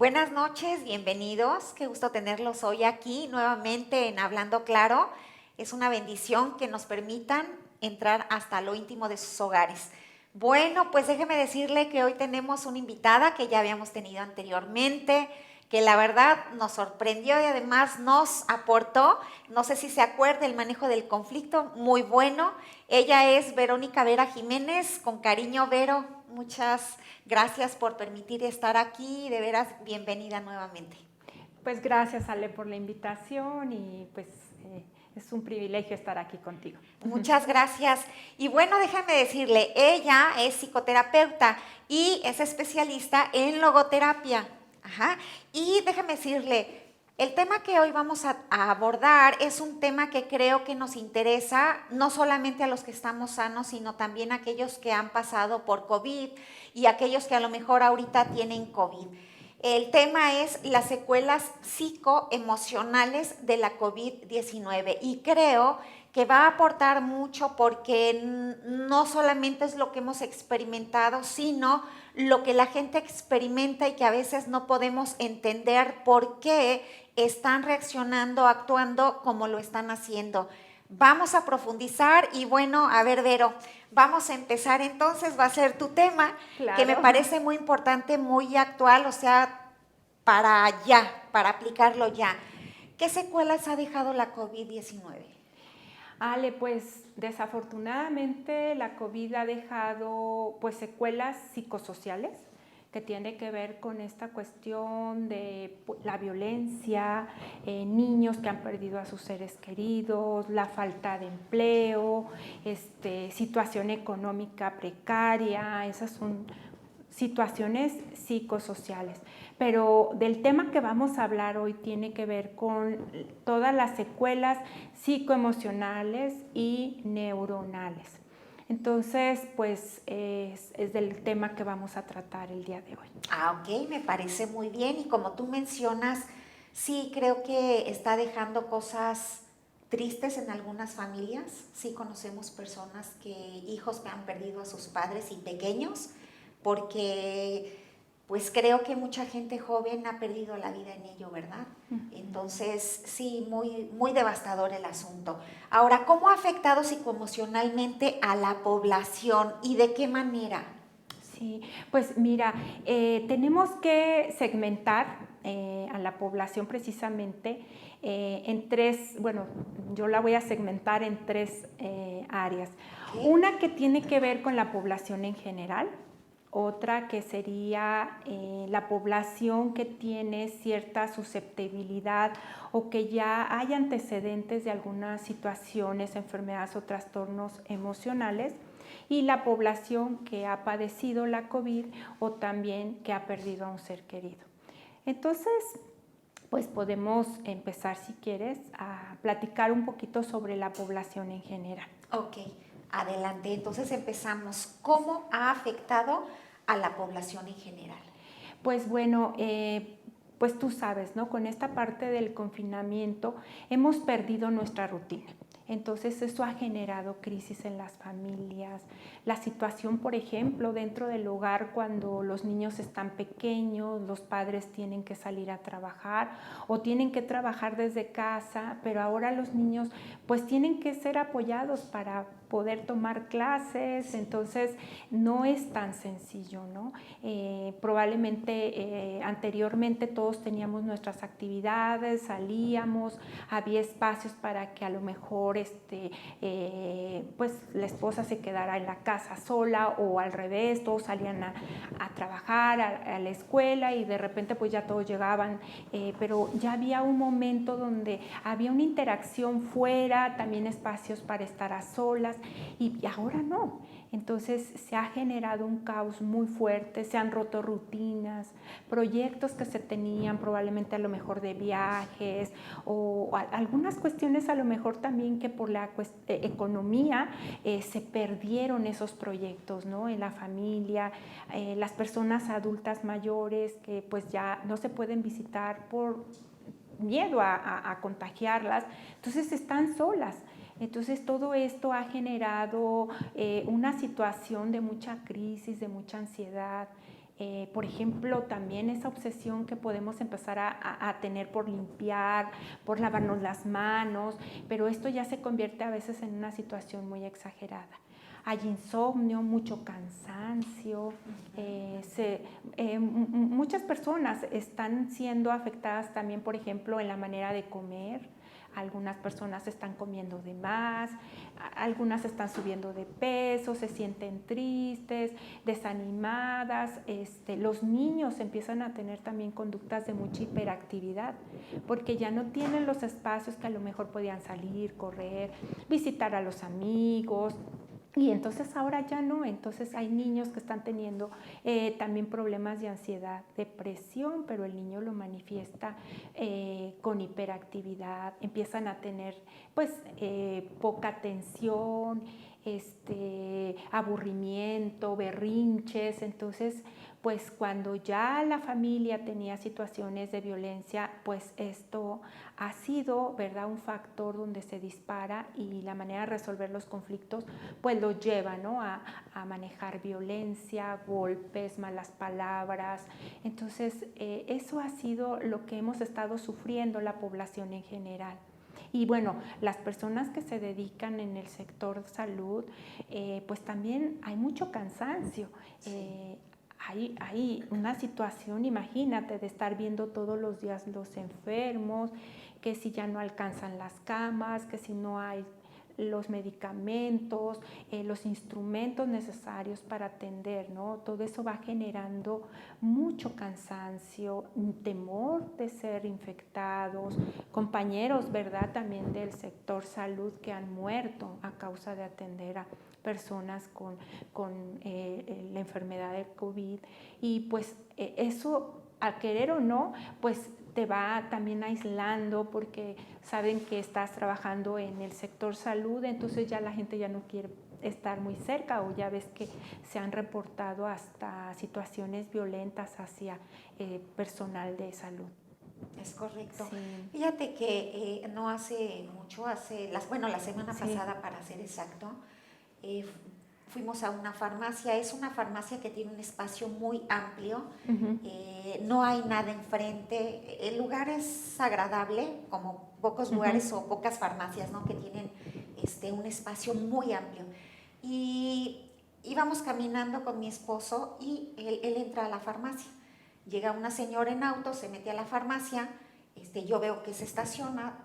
Buenas noches, bienvenidos. Qué gusto tenerlos hoy aquí nuevamente en Hablando Claro. Es una bendición que nos permitan entrar hasta lo íntimo de sus hogares. Bueno, pues déjeme decirle que hoy tenemos una invitada que ya habíamos tenido anteriormente, que la verdad nos sorprendió y además nos aportó, no sé si se acuerda, el manejo del conflicto, muy bueno. Ella es Verónica Vera Jiménez, con cariño Vero, muchas gracias por permitir estar aquí, de veras bienvenida nuevamente. Pues gracias, Ale, por la invitación y pues es un privilegio estar aquí contigo. Muchas gracias. Y bueno, déjame decirle, ella es psicoterapeuta y es especialista en logoterapia. Ajá. Y déjame decirle, el tema que hoy vamos a abordar es un tema que creo que nos interesa no solamente a los que estamos sanos, sino también a aquellos que han pasado por COVID y aquellos que a lo mejor ahorita tienen COVID. El tema es las secuelas psicoemocionales de la COVID-19 y creo que va a aportar mucho porque no solamente es lo que hemos experimentado, sino lo que la gente experimenta y que a veces no podemos entender por qué están reaccionando, actuando como lo están haciendo. Vamos a profundizar y bueno, a ver, Vero, vamos a empezar entonces, va a ser tu tema, que me Claro. parece muy importante, muy actual, o sea, para ya, para aplicarlo ya. ¿Qué secuelas ha dejado la COVID-19? Ale, pues desafortunadamente la COVID ha dejado pues secuelas psicosociales que tiene que ver con esta cuestión de la violencia, niños que han perdido a sus seres queridos, la falta de empleo, situación económica precaria, esas son situaciones psicosociales. Pero del tema que vamos a hablar hoy tiene que ver con todas las secuelas psicoemocionales y neuronales. Entonces, pues es del tema que vamos a tratar el día de hoy. Ah, ok, me parece muy bien. Y como tú mencionas, sí, creo que está dejando cosas tristes en algunas familias. Sí, conocemos personas hijos que han perdido a sus padres y pequeños, porque pues creo que mucha gente joven ha perdido la vida en ello, ¿verdad? Entonces, sí, muy, muy devastador el asunto. Ahora, ¿cómo ha afectado psicoemocionalmente a la población y de qué manera? Sí, pues mira, tenemos que segmentar a la población precisamente en tres, bueno, yo la voy a segmentar en tres áreas. ¿Qué? Una que tiene que ver con la población en general, otra que sería la población que tiene cierta susceptibilidad o que ya hay antecedentes de algunas situaciones, enfermedades o trastornos emocionales, y la población que ha padecido la COVID o también que ha perdido a un ser querido. Entonces, pues podemos empezar, si quieres, a platicar un poquito sobre la población en general. Ok, adelante. Entonces empezamos. ¿Cómo ha afectado a la población en general? Pues bueno, pues tú sabes, ¿no? Con esta parte del confinamiento hemos perdido nuestra rutina. Entonces eso ha generado crisis en las familias. La situación, por ejemplo, dentro del hogar cuando los niños están pequeños, los padres tienen que salir a trabajar o tienen que trabajar desde casa, pero ahora los niños pues tienen que ser apoyados para poder tomar clases, entonces no es tan sencillo, ¿no? Probablemente anteriormente todos teníamos nuestras actividades, salíamos, había espacios para que a lo mejor pues la esposa se quedara en la casa sola o al revés, todos salían a trabajar, a la escuela y de repente pues ya todos llegaban, pero ya había un momento donde había una interacción fuera, también espacios para estar a solas y ahora no. Entonces se ha generado un caos muy fuerte, se han roto rutinas, proyectos que se tenían probablemente a lo mejor de viajes o algunas cuestiones a lo mejor también que por la economía se perdieron esos proyectos, ¿no? En la familia, las personas adultas mayores que pues ya no se pueden visitar por miedo a contagiarlas, entonces están solas. Entonces todo esto ha generado una situación de mucha crisis, de mucha ansiedad. Por ejemplo, también esa obsesión que podemos empezar a tener por limpiar, por lavarnos las manos, pero esto ya se convierte a veces en una situación muy exagerada. Hay insomnio, mucho cansancio, muchas personas están siendo afectadas también, por ejemplo, en la manera de comer. Algunas personas están comiendo de más, algunas están subiendo de peso, se sienten tristes, desanimadas. Los niños empiezan a tener también conductas de mucha hiperactividad, porque ya no tienen los espacios que a lo mejor podían salir, correr, visitar a los amigos. Y entonces ahora ya no, entonces hay niños que están teniendo también problemas de ansiedad, depresión, pero el niño lo manifiesta con hiperactividad, empiezan a tener pues poca atención, aburrimiento, berrinches. Entonces pues cuando ya la familia tenía situaciones de violencia, pues esto ha sido, ¿verdad?, un factor donde se dispara, y la manera de resolver los conflictos pues lo lleva, ¿no?, a manejar violencia, golpes, malas palabras. Entonces eso ha sido lo que hemos estado sufriendo la población en general. Y bueno, las personas que se dedican en el sector salud, pues también hay mucho cansancio. Hay una situación, imagínate, de estar viendo todos los días los enfermos, que si ya no alcanzan las camas, que si no hay los medicamentos, los instrumentos necesarios para atender, ¿no? Todo eso va generando mucho cansancio, temor de ser infectados, compañeros, ¿verdad?, también del sector salud que han muerto a causa de atender a personas con la enfermedad del COVID. Y pues eso, al querer o no, pues te va también aislando, porque saben que estás trabajando en el sector salud, entonces ya la gente ya no quiere estar muy cerca, o ya ves que se han reportado hasta situaciones violentas hacia personal de salud. Es correcto. Sí. Fíjate que no hace mucho, la semana pasada para ser exacto, eh, fuimos a una farmacia. Es una farmacia que tiene un espacio muy amplio, no hay nada enfrente, el lugar es agradable, como pocos lugares o pocas farmacias, ¿no?, que tienen un espacio muy amplio. Y íbamos caminando con mi esposo y él entra a la farmacia. Llega una señora en auto, se mete a la farmacia, yo veo que se estaciona,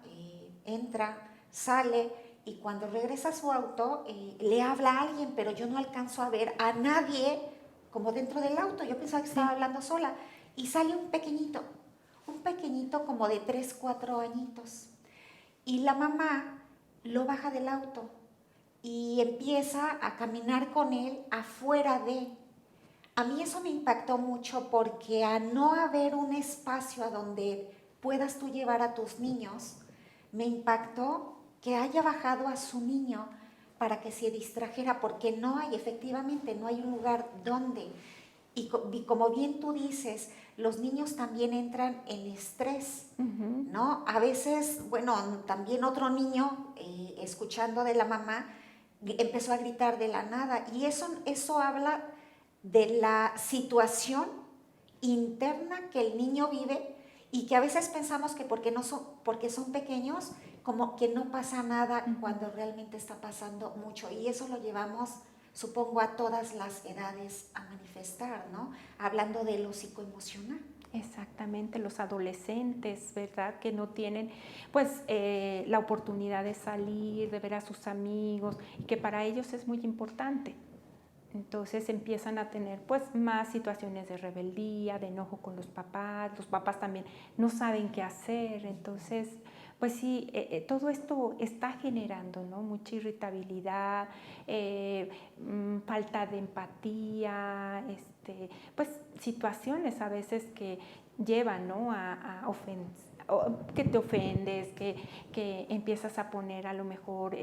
entra, sale, y cuando regresa a su auto le habla a alguien, pero yo no alcanzo a ver a nadie como dentro del auto. Yo pensaba que estaba hablando sola, y sale un pequeñito como de 3, 4 añitos, y la mamá lo baja del auto y empieza a caminar con él afuera de... A mí eso me impactó mucho, porque a no haber un espacio a donde puedas tú llevar a tus niños, me impactó que haya bajado a su niño para que se distrajera, porque efectivamente no hay un lugar donde. Y como bien tú dices, los niños también entran en estrés, ¿no? A veces, bueno, también otro niño, escuchando de la mamá, empezó a gritar de la nada, y eso habla de la situación interna que el niño vive, y que a veces pensamos que porque son pequeños, como que no pasa nada, cuando realmente está pasando mucho, y eso lo llevamos, supongo, a todas las edades a manifestar, ¿no? Hablando de lo psicoemocional. Exactamente, los adolescentes, ¿verdad?, que no tienen pues la oportunidad de salir, de ver a sus amigos, y que para ellos es muy importante. Entonces empiezan a tener pues más situaciones de rebeldía, de enojo con los papás también no saben qué hacer. Entonces pues sí, todo esto está generando, ¿no?, mucha irritabilidad, falta de empatía, pues situaciones a veces que llevan, ¿no?, a que te ofendes, que empiezas a poner a lo mejor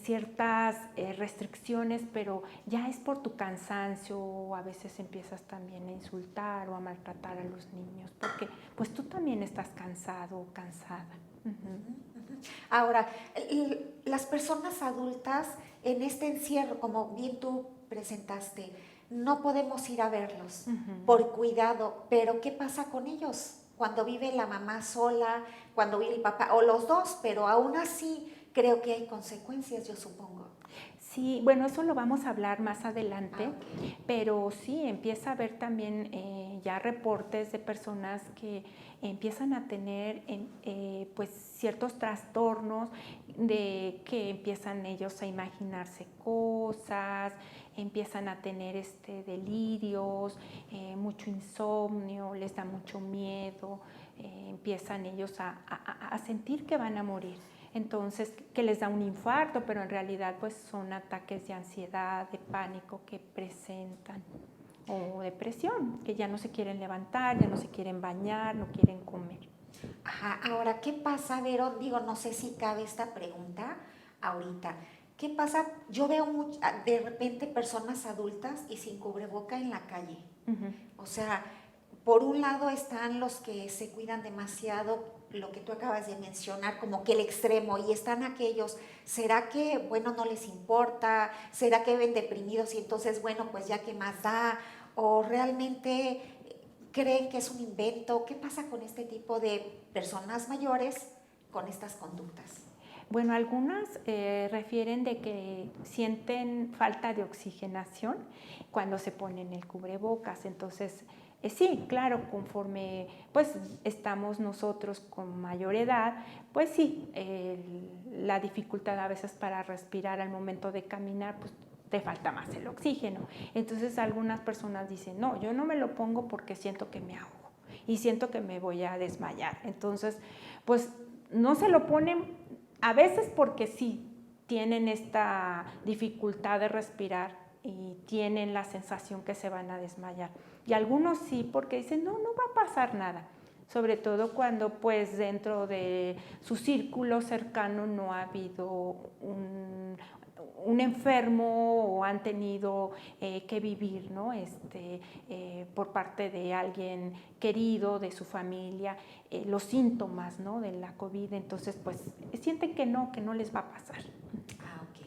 ciertas restricciones, pero ya es por tu cansancio, o a veces empiezas también a insultar o a maltratar a los niños, porque pues tú también estás cansado o cansada. Ahora, las personas adultas en este encierro, como bien tú presentaste, no podemos ir a verlos por cuidado, pero ¿qué pasa con ellos? Cuando vive la mamá sola, cuando vive el papá, o los dos, pero aún así creo que hay consecuencias, yo supongo. Sí, bueno, eso lo vamos a hablar más adelante, Ok. pero sí empieza a haber también ya reportes de personas que empiezan a tener pues ciertos trastornos, de que empiezan ellos a imaginarse cosas, empiezan a tener delirios, mucho insomnio, les da mucho miedo, empiezan ellos a sentir que van a morir. Entonces, que les da un infarto, pero en realidad pues son ataques de ansiedad, de pánico que presentan, o depresión, que ya no se quieren levantar, ya no se quieren bañar, no quieren comer. Ajá, ahora, ¿qué pasa, Vero? Digo, no sé si cabe esta pregunta ahorita. ¿Qué pasa? Yo veo de repente personas adultas y sin cubreboca en la calle. O sea, por un lado están los que se cuidan demasiado, lo que tú acabas de mencionar, como que el extremo, y están aquellos, ¿será que, bueno, no les importa? ¿Será que ven deprimidos y entonces, bueno, pues ya qué más da? ¿O realmente creen que es un invento? ¿Qué pasa con este tipo de personas mayores con estas conductas? Bueno, algunas refieren de que sienten falta de oxigenación cuando se ponen el cubrebocas. Entonces, sí, claro, conforme pues estamos nosotros con mayor edad, pues sí, la dificultad a veces para respirar al momento de caminar, pues te falta más el oxígeno. Entonces algunas personas dicen, no, yo no me lo pongo porque siento que me ahogo y siento que me voy a desmayar. Entonces, pues no se lo ponen a veces porque sí tienen esta dificultad de respirar y tienen la sensación que se van a desmayar. Y algunos sí porque dicen, no, no va a pasar nada. Sobre todo cuando pues dentro de su círculo cercano no ha habido un enfermo o han tenido que vivir, ¿no? Por parte de alguien querido, de su familia, los síntomas, ¿no? De la COVID. Entonces, pues sienten que no les va a pasar. Ok.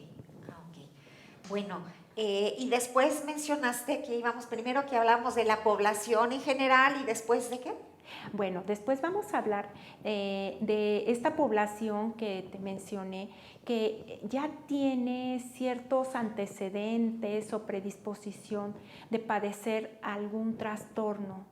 Bueno, y después mencionaste que íbamos primero que hablamos de la población en general y después de qué. Bueno, después vamos a hablar de esta población que te mencioné, que ya tiene ciertos antecedentes o predisposición de padecer algún trastorno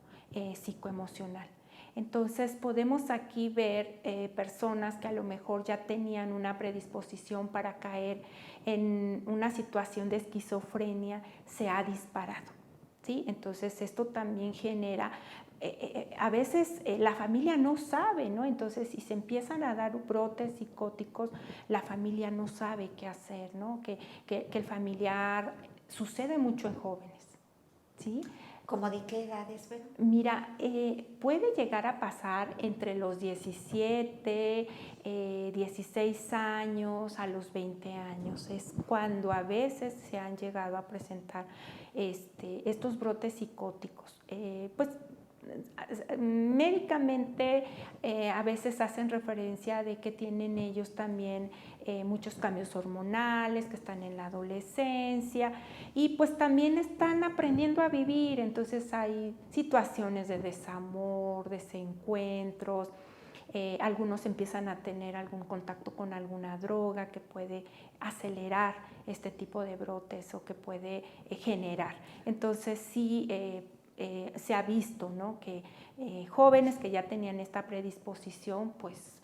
psicoemocional. Entonces podemos aquí ver personas que a lo mejor ya tenían una predisposición para caer en una situación de esquizofrenia, se ha disparado, ¿sí? Entonces esto también genera a veces la familia no sabe, ¿no? Entonces, si se empiezan a dar brotes psicóticos, la familia no sabe qué hacer, ¿no? Que el familiar sucede mucho en jóvenes, ¿sí? ¿Cómo de qué edades, Vero? Mira, puede llegar a pasar entre los 17, 16 años a los 20 años. Es cuando a veces se han llegado a presentar estos brotes psicóticos. Pues médicamente a veces hacen referencia de que tienen ellos también muchos cambios hormonales, que están en la adolescencia y pues también están aprendiendo a vivir. Entonces hay situaciones de desamor, desencuentros, algunos empiezan a tener algún contacto con alguna droga que puede acelerar este tipo de brotes o que puede generar. Entonces sí se ha visto, ¿no? Que jóvenes que ya tenían esta predisposición, pues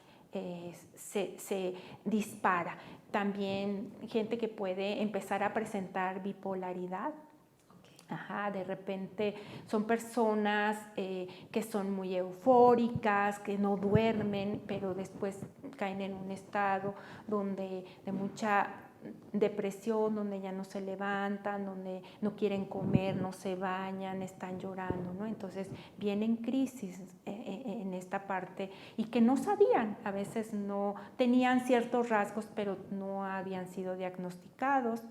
se dispara. También gente que puede empezar a presentar bipolaridad. Ajá, de repente son personas que son muy eufóricas, que no duermen, pero después caen en un estado de mucha depresión, donde ya no se levantan, donde no quieren comer, no se bañan, están llorando, ¿no? Entonces vienen crisis en esta parte y que no sabían, a veces no tenían ciertos rasgos, pero no habían sido diagnosticados.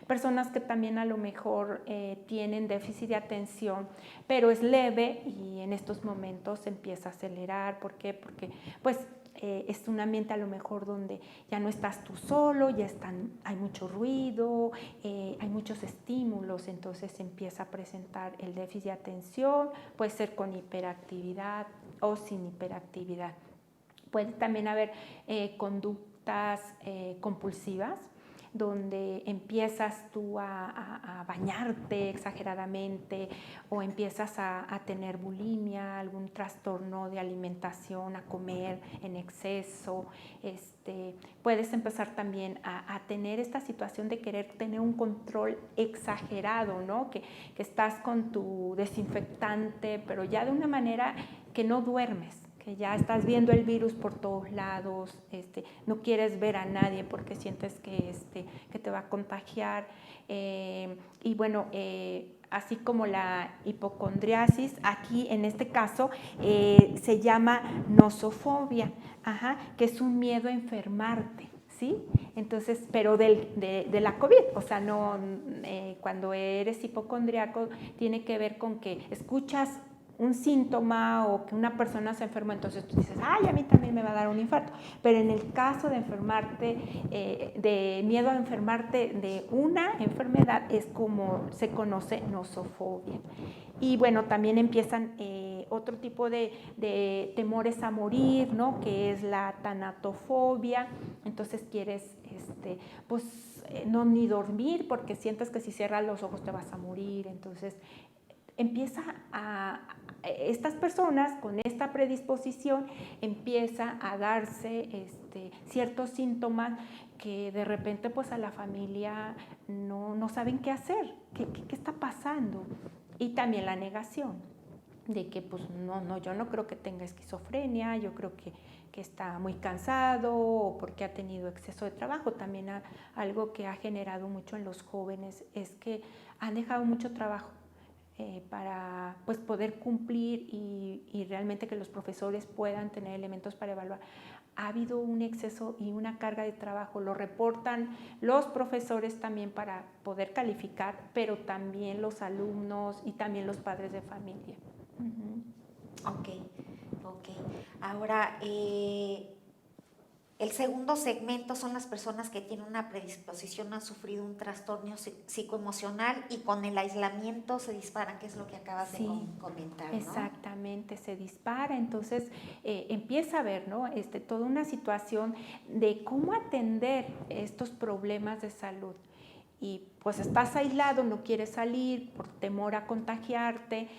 Personas que también a lo mejor tienen déficit de atención, pero es leve y en estos momentos se empieza a acelerar. ¿Por qué? Porque pues es un ambiente a lo mejor donde ya no estás tú solo, hay mucho ruido, hay muchos estímulos, entonces empieza a presentar el déficit de atención, puede ser con hiperactividad o sin hiperactividad. Puede también haber conductas compulsivas, donde empiezas tú a bañarte exageradamente o empiezas a tener bulimia, algún trastorno de alimentación, a comer en exceso. Puedes empezar también a tener esta situación de querer tener un control exagerado, ¿no? Que estás con tu desinfectante, pero ya de una manera que no duermes, que ya estás viendo el virus por todos lados, no quieres ver a nadie porque sientes que te va a contagiar. Y bueno, así como la hipocondriasis, aquí en este caso se llama nosofobia, que es un miedo a enfermarte. ¿Sí? Entonces, pero de la COVID, o sea, no, cuando eres hipocondriaco tiene que ver con que escuchas un síntoma o que una persona se enferma, entonces tú dices, ay, a mí también me va a dar un infarto. Pero en el caso de enfermarte, de miedo a enfermarte de una enfermedad, es como se conoce nosofobia. Y bueno, también empiezan otro tipo de temores a morir, ¿no? Que es la tanatofobia. Entonces quieres, pues, no ni dormir porque sientes que si cierras los ojos te vas a morir. Entonces empieza estas personas con esta predisposición empieza a darse ciertos síntomas que de repente pues a la familia no saben qué hacer, qué está pasando. Y también la negación de que pues no, yo no creo que tenga esquizofrenia, yo creo que está muy cansado o porque ha tenido exceso de trabajo. También algo que ha generado mucho en los jóvenes es que han dejado mucho trabajo para pues, poder cumplir y realmente que los profesores puedan tener elementos para evaluar. Ha habido un exceso y una carga de trabajo, lo reportan los profesores también para poder calificar, pero también los alumnos y también los padres de familia. Ok. Ahora, el segundo segmento son las personas que tienen una predisposición, han sufrido un trastorno psicoemocional y con el aislamiento se disparan, que es lo que acabas de comentar, ¿no? Exactamente, se dispara, entonces empieza a ver, ¿no? Toda una situación de cómo atender estos problemas de salud. Y pues estás aislado, no quieres salir por temor a contagiarte,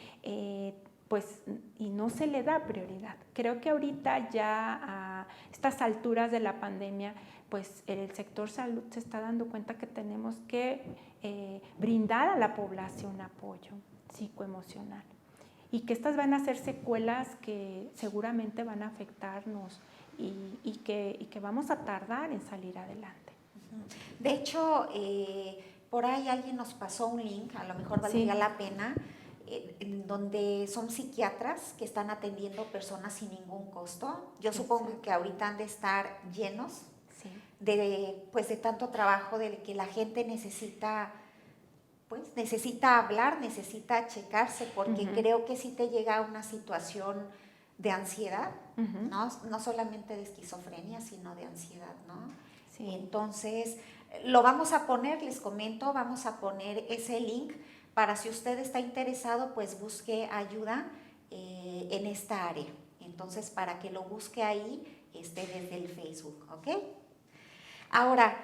pues, y no se le da prioridad. Creo que ahorita ya a estas alturas de la pandemia, pues el sector salud se está dando cuenta que tenemos que brindar a la población apoyo psicoemocional y que estas van a ser secuelas que seguramente van a afectarnos y que vamos a tardar en salir adelante. De hecho, por ahí alguien nos pasó un link, a lo mejor valdría la pena, en donde son psiquiatras que están atendiendo personas sin ningún costo. Yo supongo que ahorita han de estar llenos de tanto trabajo, de que la gente necesita hablar, necesita checarse, porque creo que sí te llega una situación de ansiedad, no solamente de esquizofrenia, sino de ansiedad, ¿no? Sí. Entonces, lo vamos a poner, les comento, vamos a poner ese link para si usted está interesado, pues busque ayuda en esta área. Entonces, para que lo busque ahí desde el Facebook, ¿ok? Ahora,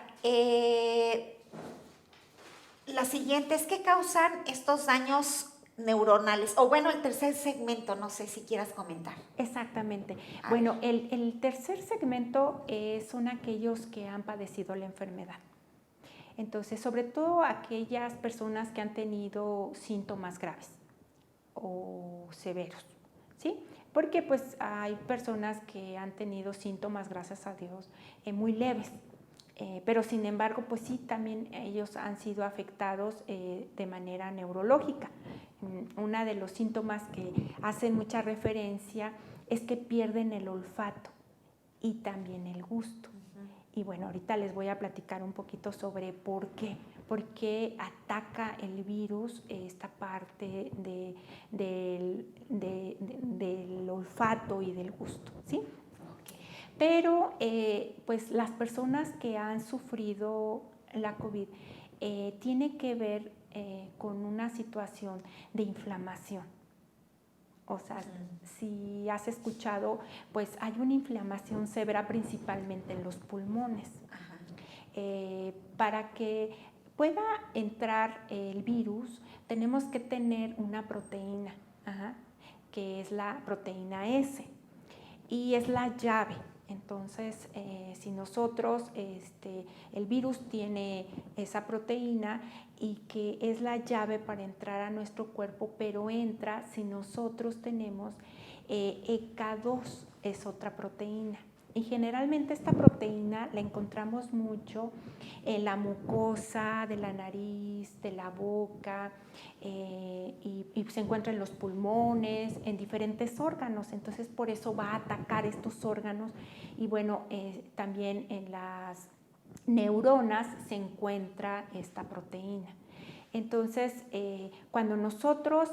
la siguiente es que causan estos daños neuronales, o bueno, el tercer segmento, no sé si quieras comentar. Exactamente. Bueno, el tercer segmento son aquellos que han padecido la enfermedad. Entonces, sobre todo aquellas personas que han tenido síntomas graves o severos, ¿sí? Porque pues hay personas que han tenido síntomas, gracias a Dios, muy leves. Pero sin embargo, pues sí, también ellos han sido afectados de manera neurológica. Uno de los síntomas que hacen mucha referencia es que pierden el olfato y también el gusto. Y bueno, ahorita les voy a platicar un poquito sobre por qué ataca el virus esta parte del olfato y del gusto, ¿sí? Pero pues las personas que han sufrido la COVID tiene que ver con una situación de inflamación. O sea, si has escuchado, pues hay una inflamación severa principalmente en los pulmones. Para que pueda entrar el virus, tenemos que tener una proteína, que es la proteína S, y es la llave. Entonces, si nosotros, el virus tiene esa proteína y que es la llave para entrar a nuestro cuerpo, pero entra si nosotros tenemos EK2, es otra proteína. Y generalmente esta proteína la encontramos mucho en la mucosa de la nariz, de la boca, y se encuentra en los pulmones, en diferentes órganos. Entonces por eso va a atacar estos órganos. Y bueno, también en las neuronas se encuentra esta proteína. Entonces, cuando nosotros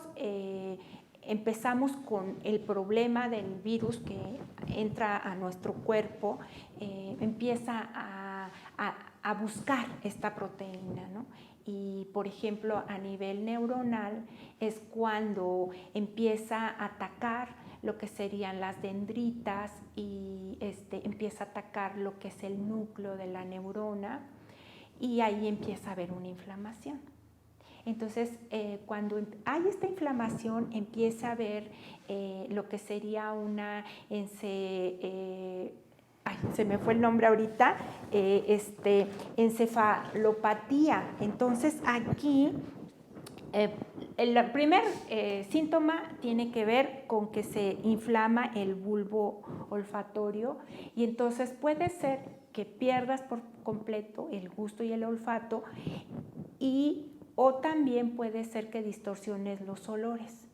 empezamos con el problema del virus que entra a nuestro cuerpo, empieza a buscar esta proteína, ¿no? Y, por ejemplo, a nivel neuronal es cuando empieza a atacar lo que serían las dendritas y empieza a atacar lo que es el núcleo de la neurona, y ahí empieza a haber una inflamación. Entonces, cuando hay esta inflamación, empieza a haber lo que sería una se me fue el nombre ahorita, encefalopatía. Entonces, aquí el primer síntoma tiene que ver con que se inflama el bulbo olfatorio, y entonces puede ser que pierdas por completo el gusto y el olfato, o también puede ser que distorsiones los olores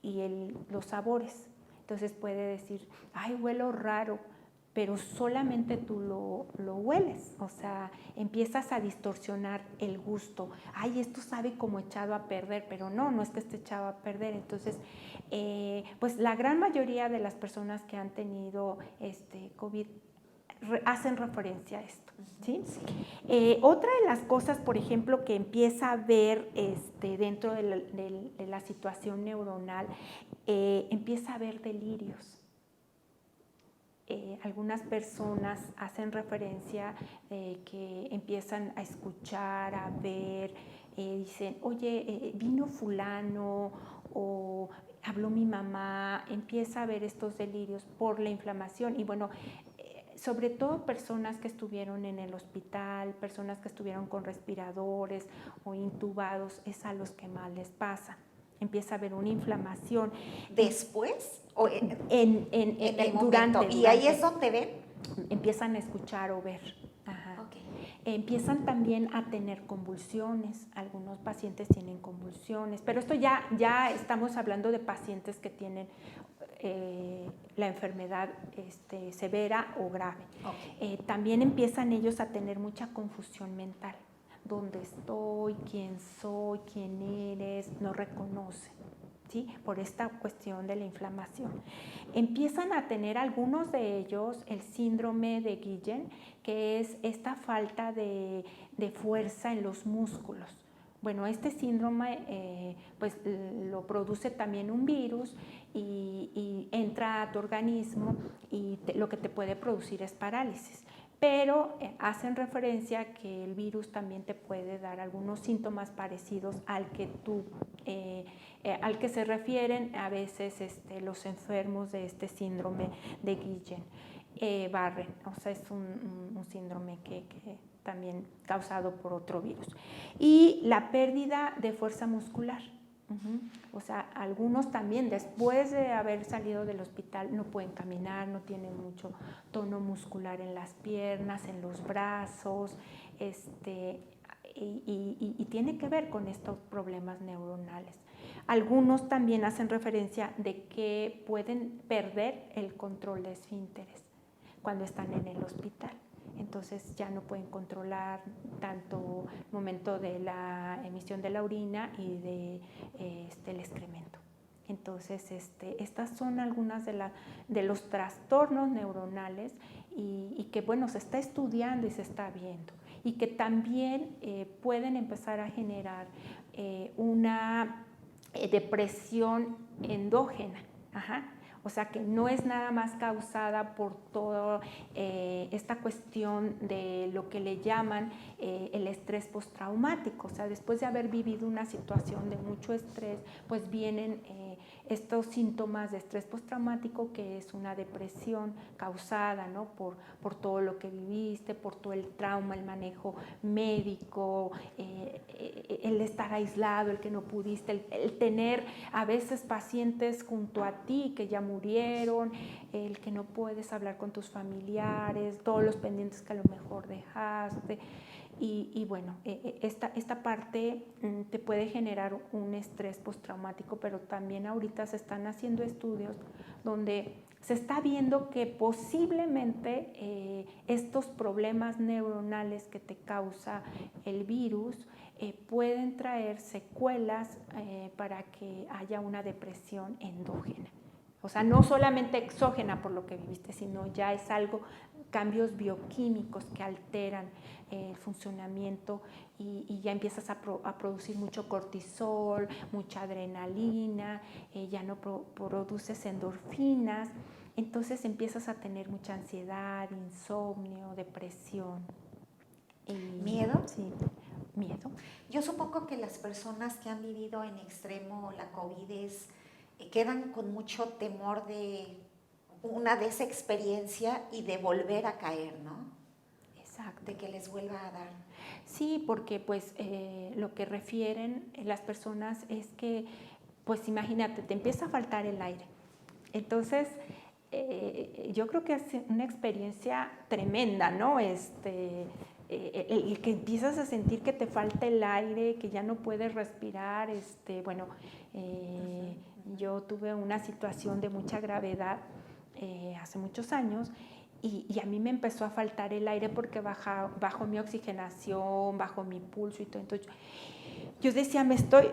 y los sabores. Entonces puede decir, ay, huelo raro, pero solamente tú lo hueles. O sea, empiezas a distorsionar el gusto. Ay, esto sabe como echado a perder, pero no es que esté echado a perder. Entonces, pues la gran mayoría de las personas que han tenido COVID hacen referencia a esto, ¿sí? Otra de las cosas, por ejemplo, que empieza a ver dentro de la situación neuronal, empieza a ver delirios. Algunas personas hacen referencia que empiezan a escuchar, a ver, dicen, oye, vino fulano, o habló mi mamá. Empieza a ver estos delirios por la inflamación. Y bueno, sobre todo personas que estuvieron en el hospital, personas que estuvieron con respiradores o intubados, es a los que más les pasa. Empieza a haber una inflamación. ¿Después? ¿O en el momento? Durante. ¿Y ahí es donde ven? Empiezan a escuchar o ver. Ajá. Okay. Empiezan también a tener convulsiones. Algunos pacientes tienen convulsiones, pero esto ya estamos hablando de pacientes que tienen la enfermedad severa o grave. Okay. También empiezan ellos a tener mucha confusión mental. ¿Dónde estoy? ¿Quién soy? ¿Quién eres? No reconocen, ¿sí? Por esta cuestión de la inflamación. Empiezan a tener algunos de ellos el síndrome de Guillain, que es esta falta de fuerza en los músculos. Bueno, este síndrome pues lo produce también un virus y entra a tu organismo, y lo que te puede producir es parálisis. Pero hacen referencia que el virus también te puede dar algunos síntomas parecidos al que se refieren a veces los enfermos de este síndrome de Guillain-Barré. O sea, es un síndrome que también causado por otro virus. Y la pérdida de fuerza muscular. O sea, algunos también después de haber salido del hospital no pueden caminar, no tienen mucho tono muscular en las piernas, en los brazos, y tiene que ver con estos problemas neuronales. Algunos también hacen referencia de que pueden perder el control de esfínteres cuando están en el hospital. Entonces ya no pueden controlar tanto el momento de la emisión de la orina y del excremento. Entonces, estas son algunas de los trastornos neuronales y que, bueno, se está estudiando y se está viendo. Y que también pueden empezar a generar una depresión endógena. Ajá. O sea, que no es nada más causada por toda esta cuestión de lo que le llaman el estrés postraumático. O sea, después de haber vivido una situación de mucho estrés, pues vienen estos síntomas de estrés postraumático, que es una depresión causada, ¿no? por todo lo que viviste, por todo el trauma, el manejo médico, el estar aislado, el que no pudiste, el tener a veces pacientes junto a ti que ya murieron, el que no puedes hablar con tus familiares, todos los pendientes que a lo mejor dejaste. Y bueno, esta parte te puede generar un estrés postraumático, pero también ahorita se están haciendo estudios donde se está viendo que posiblemente estos problemas neuronales que te causa el virus pueden traer secuelas para que haya una depresión endógena. O sea, no solamente exógena por lo que viviste, sino ya es algo, cambios bioquímicos que alteran el funcionamiento y ya empiezas a producir mucho cortisol, mucha adrenalina, ya no produces endorfinas, entonces empiezas a tener mucha ansiedad, insomnio, depresión. ¿Miedo? Sí, miedo. Yo supongo que las personas que han vivido en extremo la COVID quedan con mucho temor de de esa experiencia y de volver a caer, ¿no? Exacto. De que les vuelva a dar. Sí, porque pues lo que refieren las personas es que, pues imagínate, te empieza a faltar el aire. Entonces, yo creo que es una experiencia tremenda, ¿no? El que empiezas a sentir que te falta el aire, que ya no puedes respirar, bueno, yo tuve una situación de mucha gravedad hace muchos años y a mí me empezó a faltar el aire porque bajó mi oxigenación, bajó mi pulso y todo. Entonces yo decía, me estoy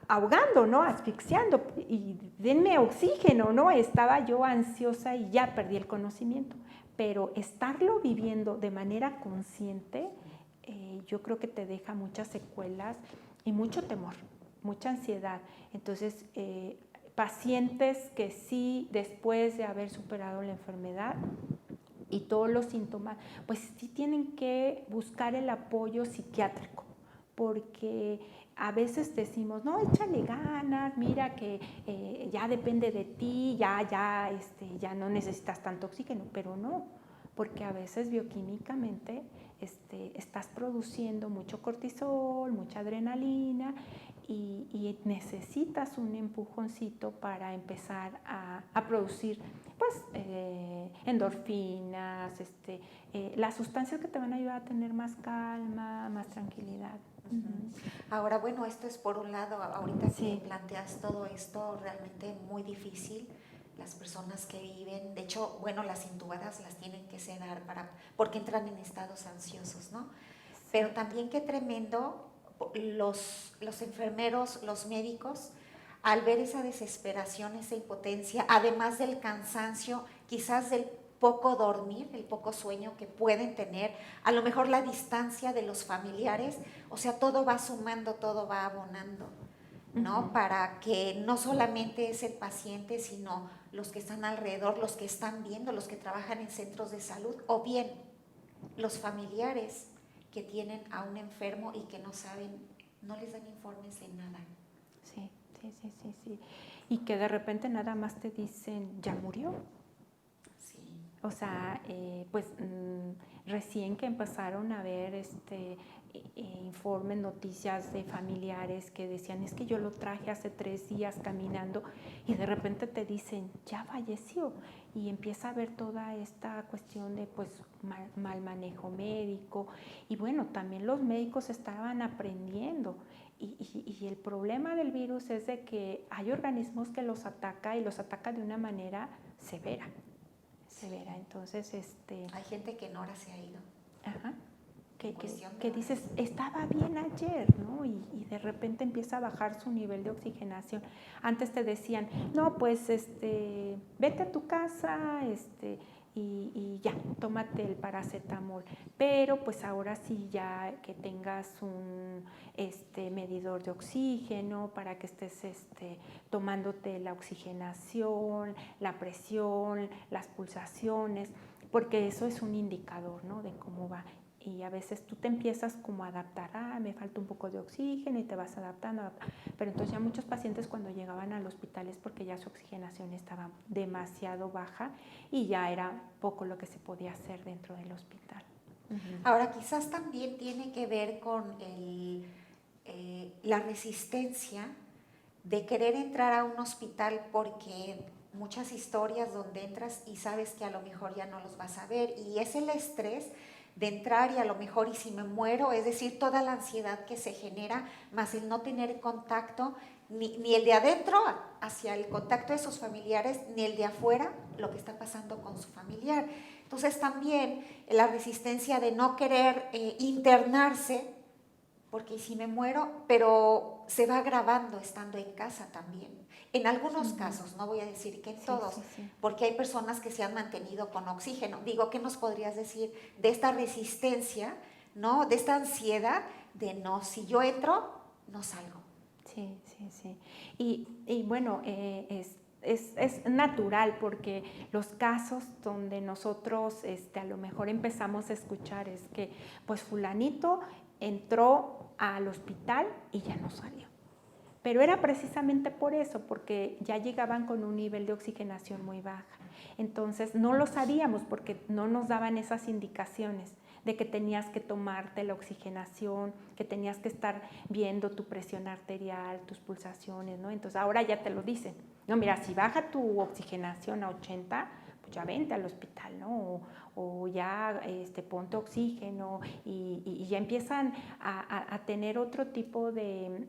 ahogando, ¿no? Asfixiando y denme oxígeno, ¿no? Estaba yo ansiosa y ya perdí el conocimiento. Pero estarlo viviendo de manera consciente, yo creo que te deja muchas secuelas y mucho temor, mucha ansiedad. Entonces, pacientes que sí, después de haber superado la enfermedad y todos los síntomas, pues sí tienen que buscar el apoyo psiquiátrico, porque a veces decimos, no, échale ganas, mira que ya depende de ti, ya no necesitas tanto oxígeno, pero no, porque a veces bioquímicamente estás produciendo mucho cortisol, mucha adrenalina y necesitas un empujoncito para empezar a producir pues endorfinas, las sustancias que te van a ayudar a tener más calma, más tranquilidad. Ahora, bueno, esto es por un lado, ahorita Sí. que planteas todo esto realmente muy difícil, las personas que viven, de hecho, bueno, las intubadas las tienen que sedar porque entran en estados ansiosos, ¿no? Sí. Pero también qué tremendo los enfermeros, los médicos, al ver esa desesperación, esa impotencia, además del cansancio, quizás del poco dormir, el poco sueño que pueden tener, a lo mejor la distancia de los familiares, o sea, todo va sumando, todo va abonando, ¿no? Para que no solamente es el paciente, sino los que están alrededor, los que están viendo, los que trabajan en centros de salud, o bien los familiares que tienen a un enfermo y que no saben, no les dan informes de nada. Sí. Y que de repente nada más te dicen, ¿ya murió? Sí. O sea, pues recién que empezaron a ver informes, noticias de familiares que decían, es que yo lo traje hace 3 días caminando y de repente te dicen, ya falleció. Y empieza a ver toda esta cuestión de pues mal manejo médico. Y bueno, también los médicos estaban aprendiendo. Y el problema del virus es de que hay organismos que los ataca y los ataca de una manera severa. Entonces, hay gente que en horas se ha ido. Ajá. Que dices, estaba bien ayer, ¿no? Y de repente empieza a bajar su nivel de oxigenación. Antes te decían, no, pues vete a tu casa, y ya, tómate el paracetamol. Pero pues ahora sí ya que tengas un medidor de oxígeno para que estés tomándote la oxigenación, la presión, las pulsaciones, porque eso es un indicador, ¿no?, de cómo va. Y a veces tú te empiezas como a adaptar, me falta un poco de oxígeno y te vas adaptando. Pero entonces ya muchos pacientes cuando llegaban al hospital es porque ya su oxigenación estaba demasiado baja y ya era poco lo que se podía hacer dentro del hospital. Ahora, quizás también tiene que ver con la resistencia de querer entrar a un hospital, porque muchas historias donde entras y sabes que a lo mejor ya no los vas a ver, y es el estrés de entrar y a lo mejor y si me muero, es decir, toda la ansiedad que se genera, más el no tener contacto, ni el de adentro hacia el contacto de sus familiares, ni el de afuera, lo que está pasando con su familiar. Entonces también la resistencia de no querer internarse, porque si me muero, pero se va agravando estando en casa también. En algunos casos, no voy a decir que en todos, porque hay personas que se han mantenido con oxígeno. Digo, ¿qué nos podrías decir de esta resistencia, ¿no?, de esta ansiedad de no, si yo entro, no salgo? Sí. Y bueno, es natural porque los casos donde nosotros a lo mejor empezamos a escuchar es que pues fulanito entró al hospital y ya no salió. Pero era precisamente por eso, porque ya llegaban con un nivel de oxigenación muy baja. Entonces no lo sabíamos porque no nos daban esas indicaciones de que tenías que tomarte la oxigenación, que tenías que estar viendo tu presión arterial, tus pulsaciones, ¿no? Entonces ahora ya te lo dicen. No, mira, si baja tu oxigenación a 80, pues ya vente al hospital, ¿no? O ya ponte oxígeno y ya empiezan a tener otro tipo de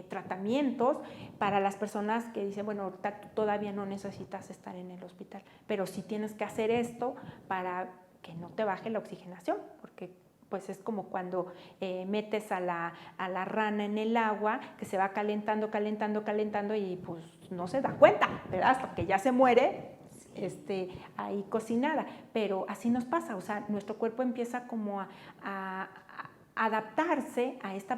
tratamientos para las personas que dicen, bueno, ahorita todavía no necesitas estar en el hospital, pero sí tienes que hacer esto para que no te baje la oxigenación, porque pues es como cuando metes a la rana en el agua, que se va calentando y pues no se da cuenta, ¿verdad? Hasta que ya se muere, ahí cocinada. Pero así nos pasa, o sea, nuestro cuerpo empieza como a adaptarse a esta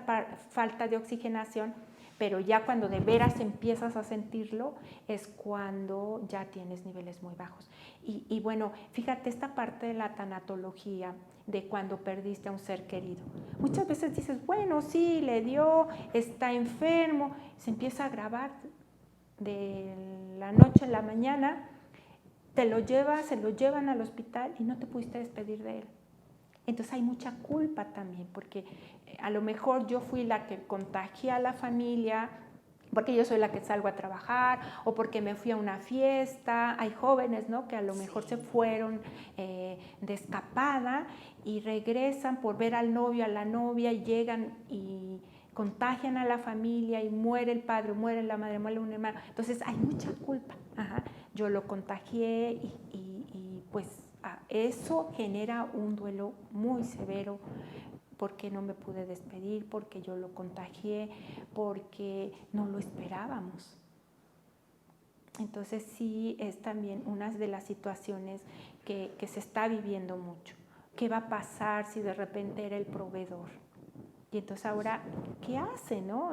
falta de oxigenación, pero ya cuando de veras empiezas a sentirlo es cuando ya tienes niveles muy bajos. Y bueno, fíjate esta parte de la tanatología, de cuando perdiste a un ser querido. Muchas veces dices, bueno, sí, le dio, está enfermo, se empieza a agravar de la noche a la mañana, se lo llevan al hospital y no te pudiste despedir de él. Entonces hay mucha culpa también, porque a lo mejor yo fui la que contagié a la familia, porque yo soy la que salgo a trabajar o porque me fui a una fiesta. Hay jóvenes, ¿no?, que a lo mejor se fueron de escapada y regresan por ver al novio, a la novia, y llegan y contagian a la familia y muere el padre, muere la madre, muere un hermano. Entonces hay mucha culpa. Yo lo contagié y pues eso genera un duelo muy severo, porque no me pude despedir, porque yo lo contagié, porque no lo esperábamos. Entonces sí es también una de las situaciones que se está viviendo mucho. ¿Qué va a pasar si de repente era el proveedor? Y entonces ahora, ¿qué hace, no?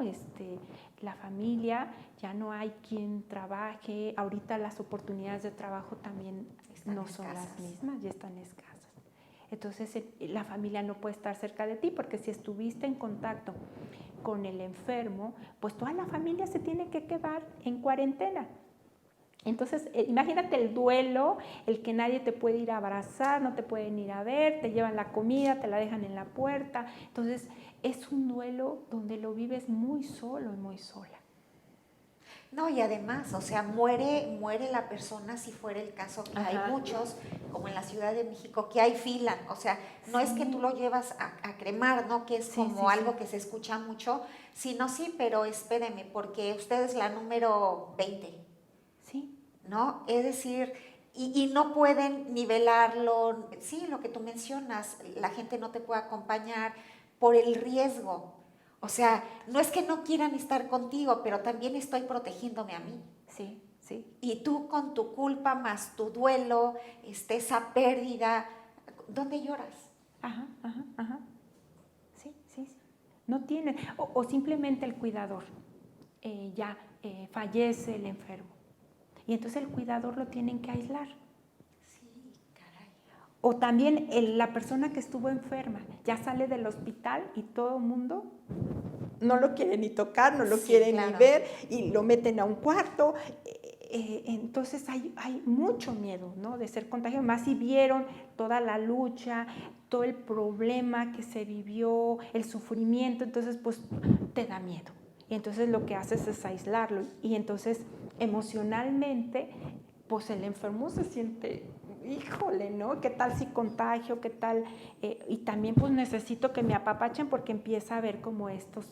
La familia, ya no hay quien trabaje, ahorita las oportunidades de trabajo también no son las mismas, ya están escasas. Entonces la familia no puede estar cerca de ti, porque si estuviste en contacto con el enfermo, pues toda la familia se tiene que quedar en cuarentena. Entonces, imagínate el duelo, el que nadie te puede ir a abrazar, no te pueden ir a ver, te llevan la comida, te la dejan en la puerta. Entonces, es un duelo donde lo vives muy solo y muy sola. No, y además, o sea, muere la persona si fuera el caso, que hay muchos, como en la Ciudad de México, que hay fila. O sea, no es que tú lo llevas a cremar, ¿no?, que es como algo que se escucha mucho, sino sí, pero espéreme, porque usted es la número 20. Sí. ¿No? Es decir, y no pueden nivelarlo. Sí, lo que tú mencionas, la gente no te puede acompañar por el riesgo. O sea, no es que no quieran estar contigo, pero también estoy protegiéndome a mí. Sí, sí. Y tú con tu culpa más tu duelo, esa pérdida, ¿dónde lloras? Ajá, ajá, ajá. Sí, sí, sí. No tiene, o simplemente el cuidador, fallece el enfermo. Y entonces el cuidador lo tienen que aislar. Sí, caray. O también la persona que estuvo enferma ya sale del hospital y todo el mundo no lo quiere ni tocar, no lo Sí, quiere ni claro. ver y lo meten a un cuarto. Entonces hay mucho miedo, ¿no?, de ser contagiado, más si vieron toda la lucha, todo el problema que se vivió, el sufrimiento, entonces pues te da miedo. Y entonces lo que haces es aislarlo y entonces emocionalmente pues el enfermo se siente, híjole, ¿no? ¿Qué tal si contagio? ¿Qué tal? Y también pues necesito que me apapachen porque empieza a haber como estos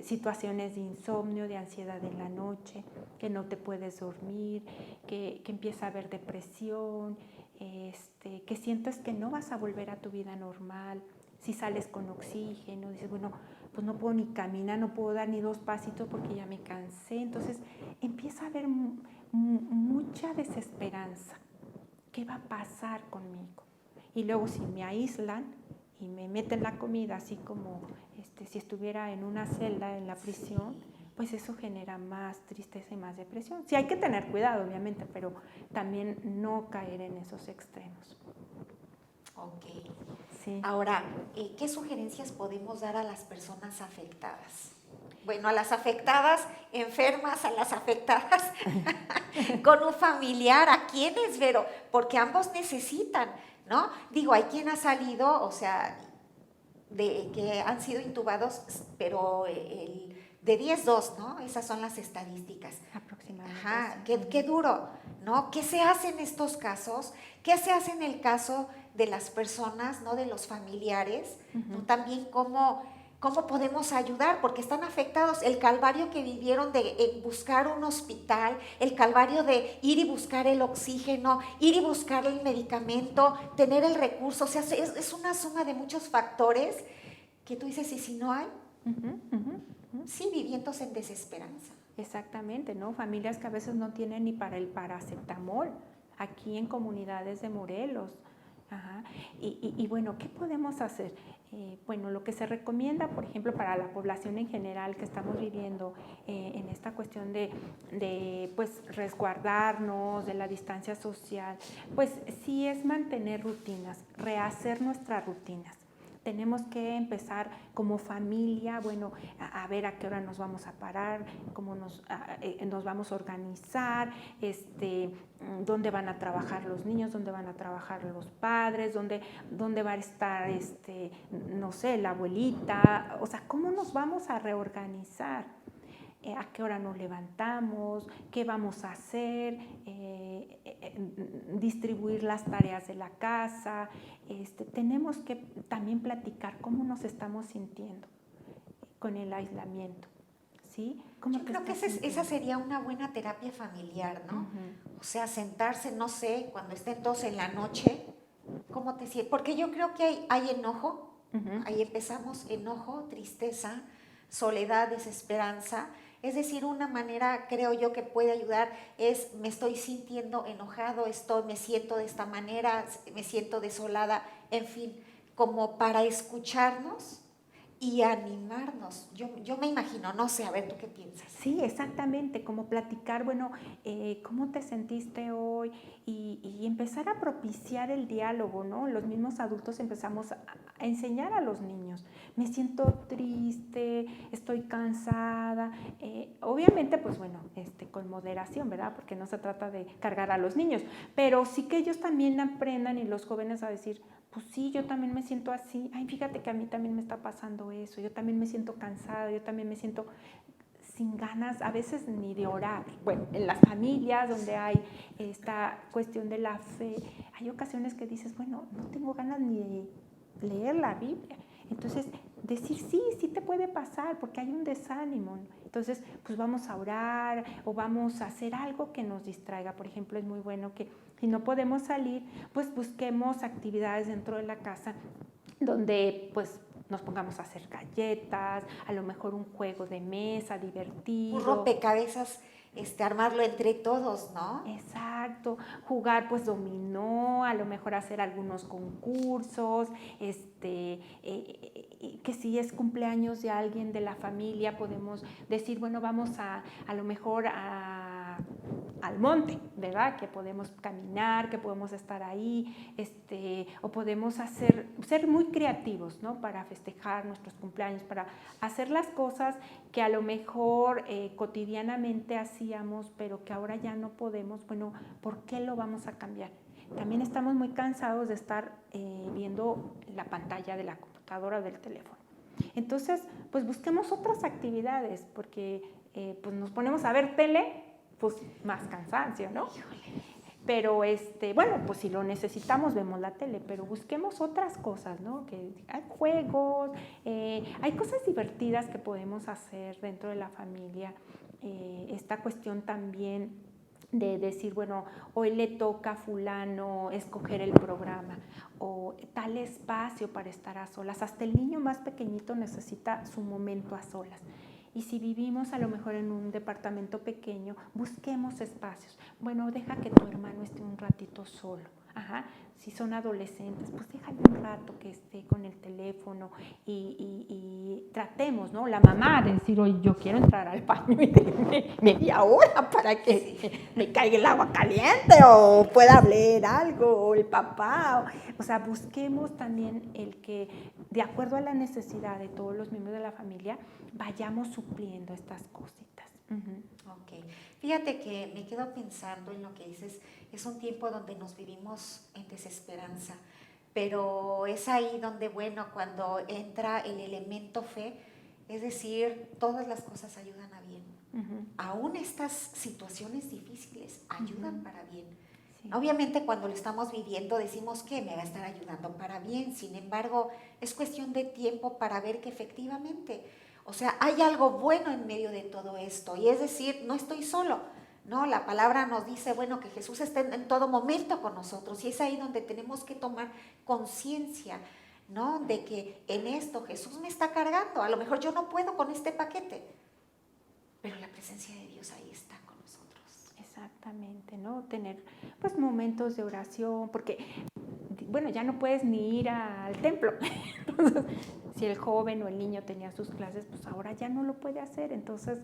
situaciones de insomnio, de ansiedad en la noche, que no te puedes dormir, que empieza a haber depresión, que sientes que no vas a volver a tu vida normal. Si sales con oxígeno, dices, bueno, pues no puedo ni caminar, no puedo dar ni 2 pasitos porque ya me cansé. Entonces empieza a haber mucha desesperanza. ¿Qué va a pasar conmigo? Y luego si me aíslan y me meten la comida así como si estuviera en una celda en la prisión, pues eso genera más tristeza y más depresión. Sí hay que tener cuidado, obviamente, pero también no caer en esos extremos. Ok. Sí. Ahora, ¿qué sugerencias podemos dar a las personas afectadas? Bueno, a las afectadas enfermas, a las afectadas con un familiar, ¿a quiénes, Vero? Porque ambos necesitan, ¿no? Digo, hay quien ha salido, o sea, de que han sido intubados, pero de 10, 2, ¿no? Esas son las estadísticas. Aproximadamente. Ajá, Sí. qué duro, ¿no? ¿Qué se hace en estos casos? ¿Qué se hace en el caso de las personas, ¿no? De los familiares, ¿no? También cómo podemos ayudar, porque están afectados. El calvario que vivieron de buscar un hospital, el calvario de ir y buscar el oxígeno, ir y buscar el medicamento, tener el recurso, o sea, es una suma de muchos factores que tú dices, ¿y si no hay? Sí, viviendos en desesperanza. Exactamente, ¿no? Familias que a veces no tienen ni para el paracetamol, aquí en comunidades de Morelos. Ajá. Y bueno, ¿qué podemos hacer? Bueno, lo que se recomienda, por ejemplo, para la población en general que estamos viviendo en esta cuestión de pues resguardarnos, de la distancia social, pues sí es mantener rutinas, rehacer nuestras rutinas. Tenemos que empezar como familia, bueno, a ver a qué hora nos vamos a parar, cómo nos vamos a organizar, dónde van a trabajar los niños, dónde van a trabajar los padres, dónde va a estar, no sé, la abuelita, o sea, cómo nos vamos a reorganizar. A qué hora nos levantamos, qué vamos a hacer, distribuir las tareas de la casa. Tenemos que también platicar cómo nos estamos sintiendo con el aislamiento. ¿Sí? Yo creo que esa sería una buena terapia familiar, ¿no? O sea, sentarse, no sé, cuando estén todos en la noche, ¿cómo te sientes? Porque yo creo que hay enojo, ahí empezamos, enojo, tristeza, soledad, desesperanza. Es decir, una manera, creo yo, que puede ayudar es, me estoy sintiendo enojado, me siento de esta manera, me siento desolada, en fin, como para escucharnos y animarnos. Yo me imagino, no sé, a ver, ¿tú qué piensas? Sí, exactamente, como platicar, bueno, ¿cómo te sentiste hoy? Y empezar a propiciar el diálogo, ¿no? Los mismos adultos empezamos a enseñar a los niños. Me siento triste, estoy cansada. Obviamente, pues bueno, con moderación, ¿verdad? Porque no se trata de cargar a los niños, pero sí que ellos también aprendan y los jóvenes a decir, pues sí, yo también me siento así, ay, fíjate que a mí también me está pasando eso, yo también me siento cansada, yo también me siento sin ganas a veces ni de orar. Bueno, en las familias donde hay esta cuestión de la fe, hay ocasiones que dices, bueno, no tengo ganas ni de leer la Biblia. Entonces, decir sí te puede pasar porque hay un desánimo. Entonces, pues vamos a orar o vamos a hacer algo que nos distraiga. Por ejemplo, es muy bueno que si no podemos salir, pues busquemos actividades dentro de la casa donde pues nos pongamos a hacer galletas, a lo mejor un juego de mesa divertido. Un rompecabezas, armarlo entre todos, ¿no? Exacto, jugar pues dominó, a lo mejor hacer algunos concursos, que si es cumpleaños de alguien de la familia podemos decir, bueno, vamos a lo mejor al monte, ¿verdad? Que podemos caminar, que podemos estar ahí, o podemos ser muy creativos, ¿no? Para festejar nuestros cumpleaños, para hacer las cosas que a lo mejor cotidianamente hacíamos, pero que ahora ya no podemos. Bueno, ¿por qué lo vamos a cambiar? También estamos muy cansados de estar viendo la pantalla de la computadora o del teléfono. Entonces, pues busquemos otras actividades, porque pues nos ponemos a ver tele, pues más cansancio, ¿no? Pero bueno, pues si lo necesitamos vemos la tele, pero busquemos otras cosas, ¿no? Que hay juegos, hay cosas divertidas que podemos hacer dentro de la familia. Esta cuestión también de decir, bueno, hoy le toca a fulano escoger el programa o tal espacio para estar a solas. Hasta el niño más pequeñito necesita su momento a solas. Y si vivimos a lo mejor en un departamento pequeño, busquemos espacios. Bueno, deja que tu hermano esté un ratito solo. Ajá. Si son adolescentes, pues déjale un rato que esté con el teléfono y tratemos, ¿no? La mamá de decir, oye, yo quiero entrar al baño y denme media hora para que me caiga el agua caliente o pueda hablar algo, o el papá. O sea, busquemos también el que, de acuerdo a la necesidad de todos los miembros de la familia, vayamos supliendo estas cositas. Ok. Fíjate que me quedo pensando en lo que dices, es un tiempo donde nos vivimos en desesperanza, pero es ahí donde, bueno, cuando entra el elemento fe, es decir, todas las cosas ayudan a bien. Aún estas situaciones difíciles ayudan para bien. Sí. Obviamente cuando lo estamos viviendo decimos que me va a estar ayudando para bien, sin embargo, es cuestión de tiempo para ver que efectivamente, o sea, hay algo bueno en medio de todo esto, y es decir, no estoy solo, ¿no? La palabra nos dice, bueno, que Jesús está en todo momento con nosotros, y es ahí donde tenemos que tomar conciencia, ¿no? De que en esto Jesús me está cargando, a lo mejor yo no puedo con este paquete, pero la presencia de Dios ahí está con nosotros. Exactamente, ¿no? Tener pues momentos de oración, porque bueno, ya no puedes ni ir al templo. Entonces, si el joven o el niño tenía sus clases, pues ahora ya no lo puede hacer. Entonces,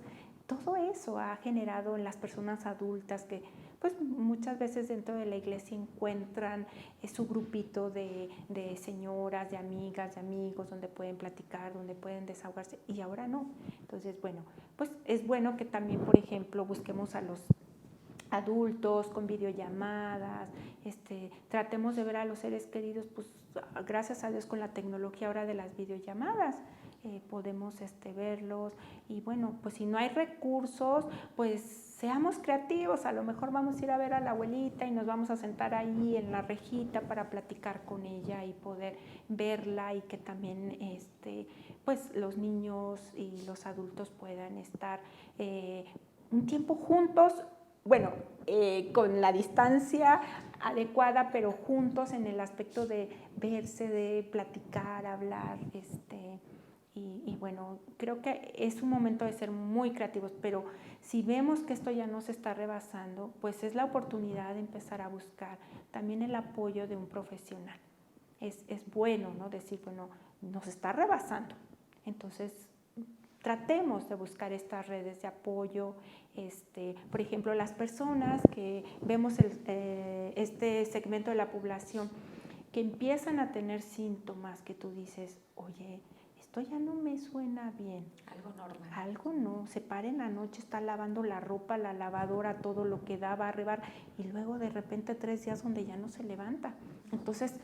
todo eso ha generado en las personas adultas que pues muchas veces dentro de la iglesia encuentran su grupito de señoras, de amigas, de amigos, donde pueden platicar, donde pueden desahogarse, y ahora no. Entonces, bueno, pues es bueno que también, por ejemplo, busquemos a los adultos con videollamadas, tratemos de ver a los seres queridos, pues gracias a Dios con la tecnología ahora de las videollamadas, podemos verlos, y bueno, pues si no hay recursos, pues seamos creativos, a lo mejor vamos a ir a ver a la abuelita y nos vamos a sentar ahí en la rejita para platicar con ella y poder verla, y que también pues los niños y los adultos puedan estar un tiempo juntos. Bueno, con la distancia adecuada, pero juntos en el aspecto de verse, de platicar, hablar, y bueno, creo que es un momento de ser muy creativos, pero si vemos que esto ya nos está rebasando, pues es la oportunidad de empezar a buscar también el apoyo de un profesional. Es bueno, ¿no? Decir, bueno, nos está rebasando, entonces tratemos de buscar estas redes de apoyo. Por ejemplo, las personas que vemos este segmento de la población que empiezan a tener síntomas que tú dices, oye, esto ya no me suena bien. Algo normal. Algo no, se para en la noche, está lavando la ropa, la lavadora, todo lo que da, va a arribar, y luego de repente 3 días donde ya no se levanta. Entonces,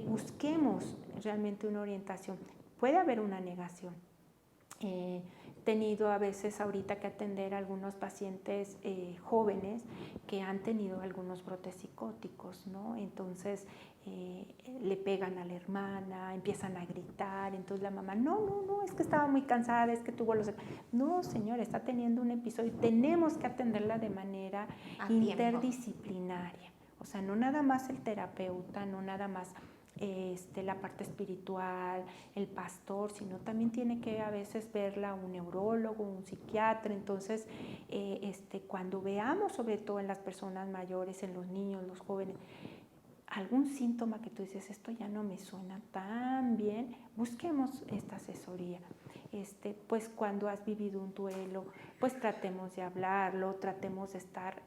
busquemos realmente una orientación. Puede haber una negación. He tenido a veces ahorita que atender a algunos pacientes jóvenes que han tenido algunos brotes psicóticos, ¿no? Entonces le pegan a la hermana, empiezan a gritar, entonces la mamá, no, es que estaba muy cansada, es que tuvo los... No, señor, está teniendo un episodio, tenemos que atenderla de manera interdisciplinaria. O sea, no nada más el terapeuta, no nada más la parte espiritual, el pastor, sino también tiene que a veces verla un neurólogo, un psiquiatra. Entonces, cuando veamos, sobre todo en las personas mayores, en los niños, los jóvenes, algún síntoma que tú dices, esto ya no me suena tan bien, busquemos esta asesoría. Pues cuando has vivido un duelo, pues tratemos de hablarlo, tratemos de estar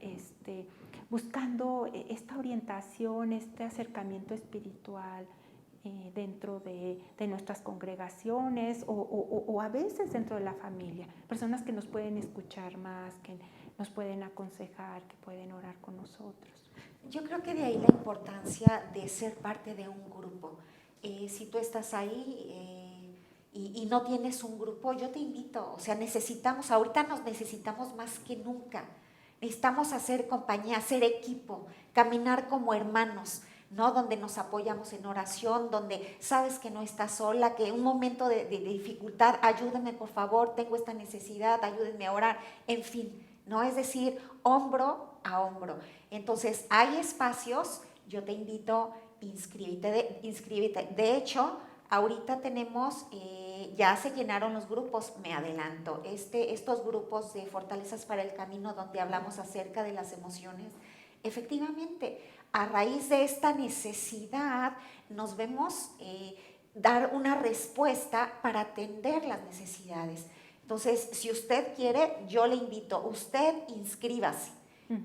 buscando esta orientación, este acercamiento espiritual dentro de nuestras congregaciones o a veces dentro de la familia. Personas que nos pueden escuchar más, que nos pueden aconsejar, que pueden orar con nosotros. Yo creo que de ahí la importancia de ser parte de un grupo. Si tú estás ahí y no tienes un grupo, yo te invito, o sea, ahorita nos necesitamos más que nunca. Necesitamos hacer compañía, hacer equipo, caminar como hermanos, ¿no? Donde nos apoyamos en oración, donde sabes que no estás sola, que un momento de dificultad, ayúdame por favor, tengo esta necesidad, ayúdenme a orar, en fin, ¿no? Es decir, hombro a hombro. Entonces, hay espacios, yo te invito, inscríbete. De hecho, ahorita tenemos, ya se llenaron los grupos, me adelanto, estos grupos de Fortalezas para el Camino donde hablamos acerca de las emociones, efectivamente, a raíz de esta necesidad nos vemos dar una respuesta para atender las necesidades. Entonces, si usted quiere, yo le invito, usted inscríbase.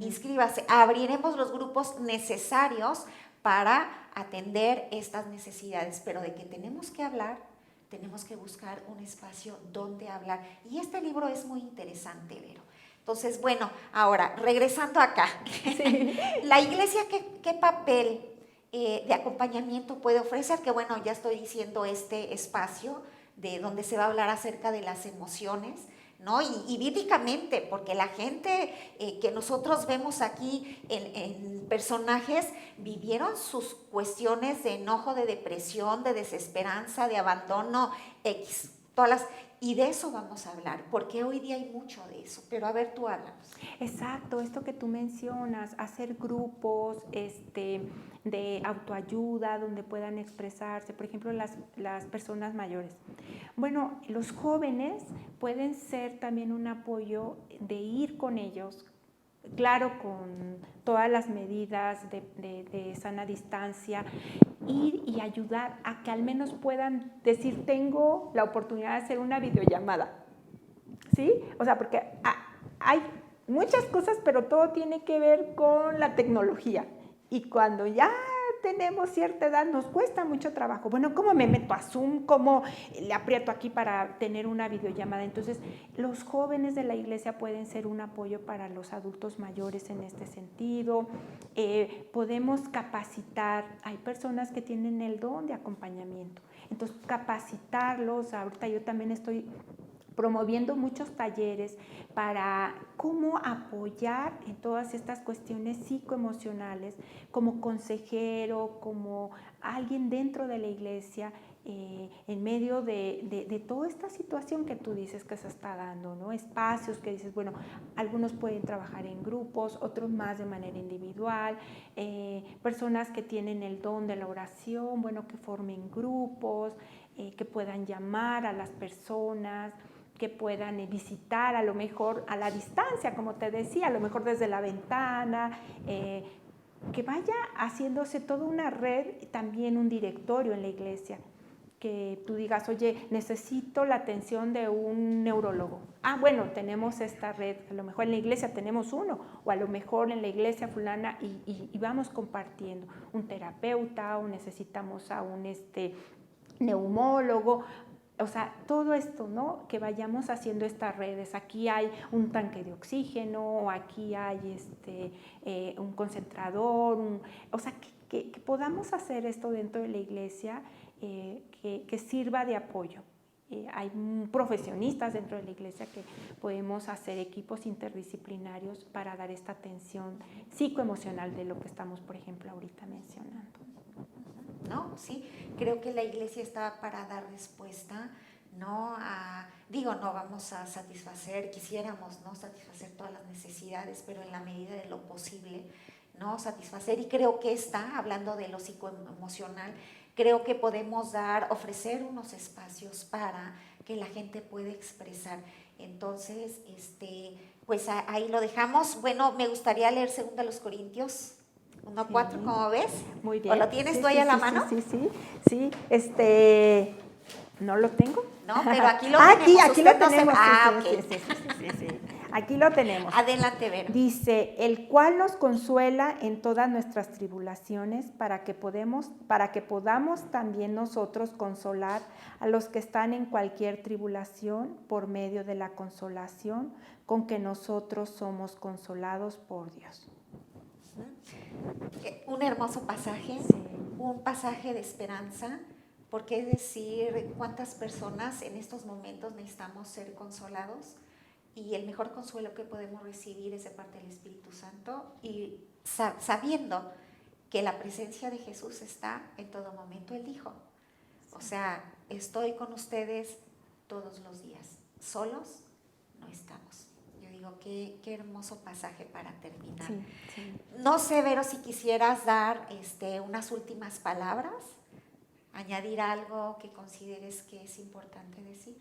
Inscríbase, abriremos los grupos necesarios para atender estas necesidades, pero de que tenemos que hablar, tenemos que buscar un espacio donde hablar. Y este libro es muy interesante, Vero. Entonces, bueno, ahora, regresando acá, sí. La iglesia, ¿qué papel de acompañamiento puede ofrecer? Que bueno, ya estoy diciendo este espacio de donde se va a hablar acerca de las emociones, ¿no? Y bíblicamente, porque la gente que nosotros vemos aquí en personajes vivieron sus cuestiones de enojo, de depresión, de desesperanza, de abandono, y de eso vamos a hablar, porque hoy día hay mucho de eso. Pero a ver, tú háblanos. Exacto, esto que tú mencionas, hacer grupos de autoayuda donde puedan expresarse, por ejemplo, las personas mayores. Bueno, los jóvenes pueden ser también un apoyo de ir con ellos, claro, con todas las medidas de sana distancia, ir y ayudar a que al menos puedan decir, tengo la oportunidad de hacer una videollamada, ¿sí? O sea, porque hay muchas cosas, pero todo tiene que ver con la tecnología. Y cuando ya tenemos cierta edad, nos cuesta mucho trabajo. Bueno, ¿cómo me meto a Zoom? ¿Cómo le aprieto aquí para tener una videollamada? Entonces, los jóvenes de la iglesia pueden ser un apoyo para los adultos mayores en este sentido. Podemos capacitar. Hay personas que tienen el don de acompañamiento. Entonces, capacitarlos. Ahorita yo también estoy promoviendo muchos talleres para cómo apoyar en todas estas cuestiones psicoemocionales como consejero, como alguien dentro de la iglesia, en medio de toda esta situación que tú dices que se está dando, ¿no? Espacios que dices, bueno, algunos pueden trabajar en grupos, otros más de manera individual, personas que tienen el don de la oración, bueno, que formen grupos, que puedan llamar a las personas, que puedan visitar a lo mejor a la distancia, como te decía, a lo mejor desde la ventana, que vaya haciéndose toda una red, también un directorio en la iglesia, que tú digas, oye, necesito la atención de un neurólogo. Ah, bueno, tenemos esta red, a lo mejor en la iglesia tenemos uno, o a lo mejor en la iglesia fulana, y vamos compartiendo un terapeuta, o necesitamos a un neumólogo. O sea, todo esto, ¿no? Que vayamos haciendo estas redes. Aquí hay un tanque de oxígeno, aquí hay un concentrador, o sea, que podamos hacer esto dentro de la iglesia, que sirva de apoyo. Hay profesionistas dentro de la iglesia que podemos hacer equipos interdisciplinarios para dar esta atención psicoemocional de lo que estamos, por ejemplo, ahorita mencionando. ¿No? Sí, creo que la iglesia está para dar respuesta, no no vamos a satisfacer, quisiéramos no satisfacer todas las necesidades, pero en la medida de lo posible, no satisfacer, y creo que está, hablando de lo psicoemocional, creo que podemos ofrecer unos espacios para que la gente pueda expresar. Entonces, pues ahí lo dejamos. Bueno, me gustaría leer 2 Corintios 1:4, Sí. ¿cómo ves? Muy bien. ¿O lo tienes Sí, tú ahí sí, a la sí, mano? sí, ¿no lo tengo? No, pero aquí lo tenemos. Aquí Usted lo no se- tenemos. Ah, Sí, ok. sí. Aquí lo tenemos. Adelante, Vero. Dice, el cual nos consuela en todas nuestras tribulaciones para que podamos también nosotros consolar a los que están en cualquier tribulación por medio de la consolación con que nosotros somos consolados por Dios. Un hermoso pasaje, Sí. un pasaje de esperanza, porque es decir, cuántas personas en estos momentos necesitamos ser consolados, y el mejor consuelo que podemos recibir es de parte del Espíritu Santo, y sabiendo que la presencia de Jesús está en todo momento. Él dijo, o sea, estoy con ustedes todos los días, solos no estamos. Yo digo, qué hermoso pasaje para terminar. Sí. No sé, Vero, si quisieras dar unas últimas palabras, añadir algo que consideres que es importante decir.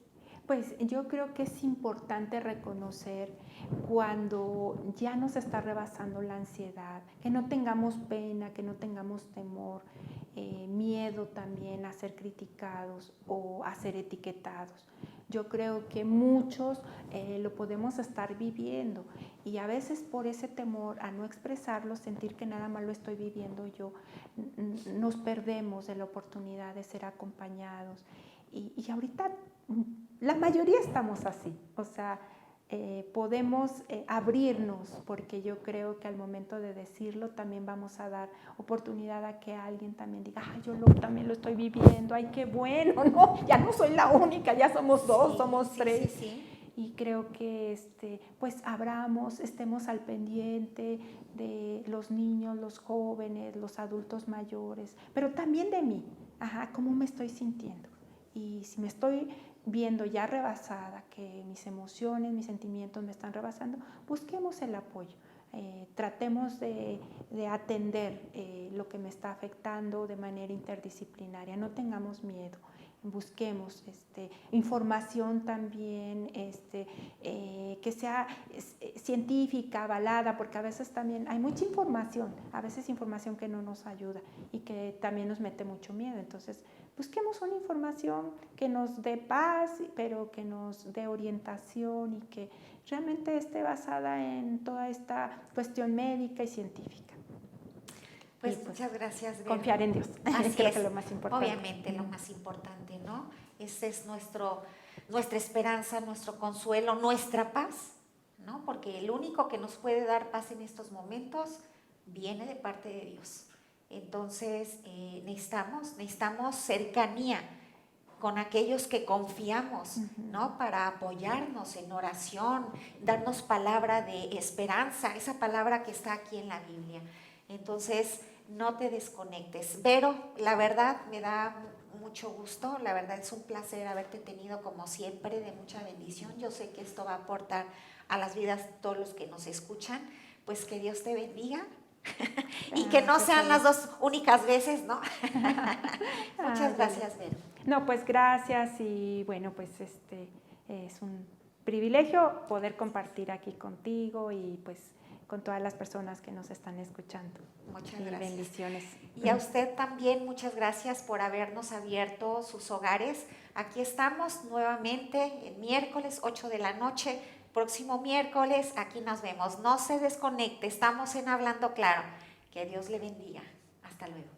Pues yo creo que es importante reconocer cuando ya nos está rebasando la ansiedad, que no tengamos pena, que no tengamos temor, miedo también a ser criticados o a ser etiquetados. Yo creo que muchos lo podemos estar viviendo y a veces por ese temor a no expresarlo, sentir que nada más lo estoy viviendo yo, nos perdemos de la oportunidad de ser acompañados. Y ahorita la mayoría estamos así, o sea, podemos abrirnos, porque yo creo que al momento de decirlo también vamos a dar oportunidad a que alguien también diga, ay, también lo estoy viviendo, ay, qué bueno, no, ya no soy la única, ya somos 2, somos 3. Sí. Y creo que pues estemos al pendiente de los niños, los jóvenes, los adultos mayores, pero también de mí, cómo me estoy sintiendo. Y si me estoy viendo ya rebasada, que mis emociones, mis sentimientos me están rebasando, busquemos el apoyo. Tratemos de atender lo que me está afectando de manera interdisciplinaria. No tengamos miedo. Busquemos información también que sea científica, avalada, porque a veces también hay mucha información, a veces información que no nos ayuda y que también nos mete mucho miedo. Entonces, busquemos una información que nos dé paz, pero que nos dé orientación y que realmente esté basada en toda esta cuestión médica y científica. Pues muchas gracias, Vero. Confiar en Dios. Así Creo es, que lo más importante. obviamente lo más importante, ¿no? Ese es nuestra esperanza, nuestro consuelo, nuestra paz, ¿no? Porque el único que nos puede dar paz en estos momentos viene de parte de Dios. Entonces necesitamos cercanía con aquellos que confiamos, ¿no? Para apoyarnos en oración, darnos palabra de esperanza, esa palabra que está aquí en la Biblia. Entonces, no te desconectes. Vero, la verdad me da mucho gusto, la verdad es un placer haberte tenido como siempre, de mucha bendición. Yo sé que esto va a aportar a las vidas de todos los que nos escuchan, pues que Dios te bendiga. Y que no sean las 2 únicas veces, ¿no? Muchas gracias, Vero. No, pues gracias y bueno, pues es un privilegio poder compartir aquí contigo y pues con todas las personas que nos están escuchando. Muchas gracias. Bendiciones. Y a usted también, muchas gracias por habernos abierto sus hogares. Aquí estamos nuevamente el miércoles 8 de la noche. Próximo miércoles, aquí nos vemos. No se desconecte, estamos en Hablando Claro. Que Dios le bendiga. Hasta luego.